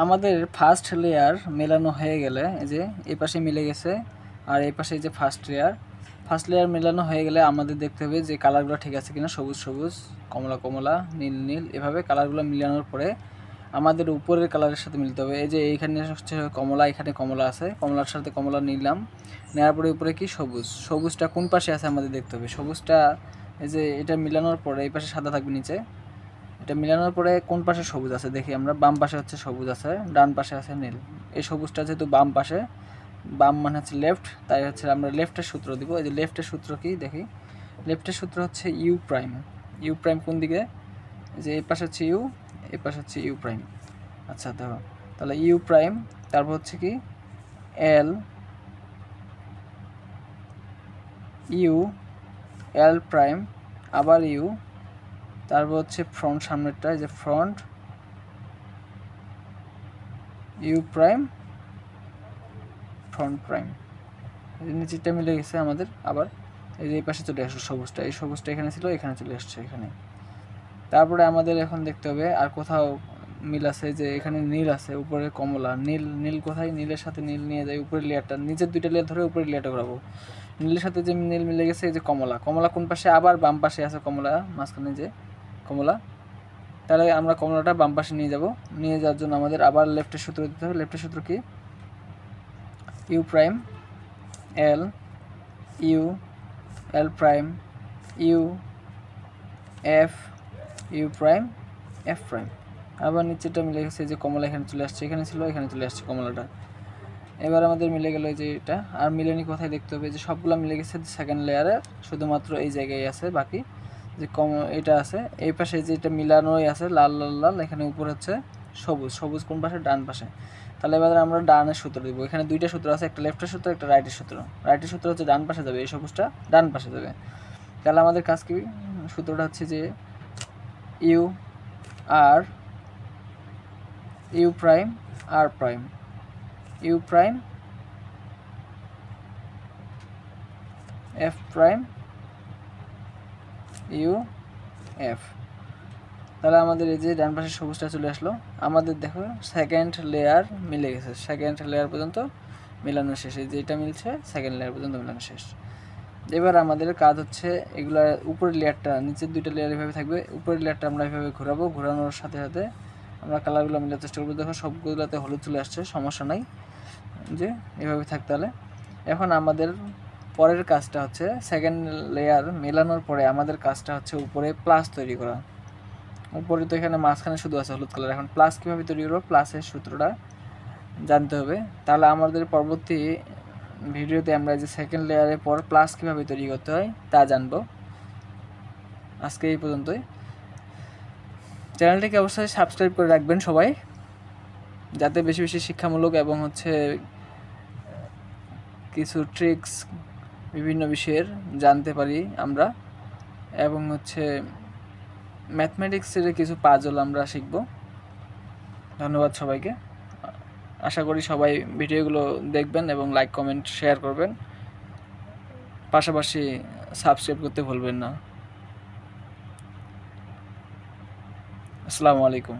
আমাদের first layer মেলানো হয়ে গেলে এই যে এই পাশে মিলে গেছে, আর এই পাশে যে ফার্স্ট লেয়ার মেলানো হয়ে গেলে আমাদের দেখতে হবে যে কালারগুলো ঠিক আছে কিনা, সবুজ সবুজ, কমলা কমলা, নীল নীল, এভাবে কালারগুলো মিলানোর পরে আমাদের উপরের কালারের সাথে মিলতে হবে। এই যে এইখানে হচ্ছে কমলা, এখানে কমলা আছে, কমলার সাথে কমলা নিলাম, নেওয়ার পরে উপরে কি সবুজ, সবুজটা কোন পাশে আছে আমাদের দেখতে হবে। সবুজটা এই যে এটা মিলানোর পরে এই পাশে সাদা থাকবে নিচে, এটা মিলানোর পরে কোন পাশে সবুজ আছে দেখি আমরা, বাম পাশে হচ্ছে সবুজ আছে, ডান পাশে আছে নীল। এই সবুজটা যেহেতু বাম পাশে, বাম মানে হচ্ছে লেফট, তাই হচ্ছে আমরা লেফটের সূত্র দিব। এই যে লেফটের সূত্র কি দেখি, লেফটের সূত্র হচ্ছে ইউ প্রাইম। ইউ প্রাইম কোন দিকে, যে এই পাশে হচ্ছে ইউ, এই পাশে হচ্ছে ইউ প্রাইম। আচ্ছা দেখো, তাহলে ইউ প্রাইম, তারপর হচ্ছে কি এল, ইউ, এল প্রাইম, আবার ইউ, তারপর হচ্ছে ফ্রন্ট সামনেরটা, এই যে front, you prime, front prime. নিচেরটা মিলে গেছে আমাদের। আবার এই যে এই পাশে চলে আসলো সবুজটা, এই সবুজটা এখানে ছিল, এখানে চলে আসছে এখানে। তারপরে আমাদের এখন দেখতে হবে আর কোথাও মিল আছে, যে এখানে নীল আছে, উপরে কমলা, নীল নীল কোথায়, নীলের সাথে নীল নিয়ে যাই উপরের লেয়ারটা, নিচের দুইটা লেয়ার ধরে উপরের লেয়ারটা ঘোরাবো। নীলের সাথে যে নীল মিলে গেছে, এই যে কমলা, কমলা কোন পাশে, আবার বাম পাশে আছে কমলা, মাঝখানে যে কমলা, তাহলে আমরা কমলাটা বাম পাশে নিয়ে যাব। নিয়ে যাওয়ার জন্য আমাদের আবার লেফটের সূত্র দিতে হবে। লেফটের সূত্র কি, U prime, L, U, L prime, U, F, U prime, F prime. আবার নিচেটা মিলে গেছে, যে কমলা এখানে চলে আসছে, এখানে ছিল, এখানে চলে আসছে কমলাটা। এবার আমাদের মিলে গেল যে এটা, আর মিলেনি কোথায় দেখতে হবে, যে সবগুলো মিলে গেছে সেকেন্ড লেয়ারে, শুধুমাত্র এই জায়গায় আছে বাকি, যে এটা আছে এই পাশে, যে এটা মিলানোই আছে লাল লাল লাল, এখানে উপর হচ্ছে সবুজ, সবুজ কোন পাশে, ডান পাশে। তাহলে এবার আমরা ডানের সূত্র দিব। এখানে দুইটা সূত্র আছে, একটা লেফটের সূত্র, একটা রাইটের সূত্র। রাইটের সূত্র হচ্ছে ডান পাশে যাবে, এই সবুজটা ডান পাশে যাবে। তাহলে আমাদের কাজ কি, সূত্রটা হচ্ছে যে U R, U prime R prime, U prime F prime, U F. তাহলে আমাদের এই যে ডান পাশে সবুজটা চলে আসলো। আমাদের দেখো সেকেন্ড লেয়ার মিলে গেছে, সেকেন্ড লেয়ার পর্যন্ত মেলানো শেষ, এই যে এটা মিলছে, সেকেন্ড লেয়ার পর্যন্ত মেলানো শেষ। এবার আমাদের কাজ হচ্ছে এগুলা উপরের লেয়ারটা, নিচের দুইটা লেয়ার এভাবে থাকবে, উপরের লেয়ারটা আমরা এভাবে ঘোরাবো, ঘোরানোর সাথে সাথে আমরা কালারগুলো মিলাতে চেষ্টা করবো। দেখো সবগুলোতে হলুদ চলে আসছে, সমস্যা নাই, যে এভাবে থাকতে হলে। এখন আমাদের পরের কাজটা হচ্ছে সেকেন্ড লেয়ার মেলানোর পরে আমাদের কাজটা হচ্ছে উপরে প্লাস তৈরি করা। উপরে তো এখানে মাঝখানে শুধু আছে হলুদ কালার, এখন প্লাস কীভাবে তৈরি করবো, প্লাসের সূত্রটা জানতে হবে। তাহলে আমাদের পরবর্তী ভিডিওতে আমরা যে সেকেন্ড লেয়ারের পর প্লাস কীভাবে তৈরি করতে হয় তা জানবো। আজকে এই পর্যন্তই। চ্যানেলটিকে অবশ্যই সাবস্ক্রাইব করে রাখবেন সবাই, যাতে বেশি বেশি শিক্ষামূলক এবং হচ্ছে কিছু ট্রিক্স বিভিন্ন বিষয়ের জানতে পারি আমরা, এবং হচ্ছে ম্যাথমেটিক্সের কিছু পাজল আমরা শিখব। ধন্যবাদ সবাইকে। আশা করি সবাই ভিডিওগুলো দেখবেন এবং লাইক কমেন্ট শেয়ার করবেন, পাশাপাশি সাবস্ক্রাইব করতে ভুলবেন না। আসসালামু আলাইকুম।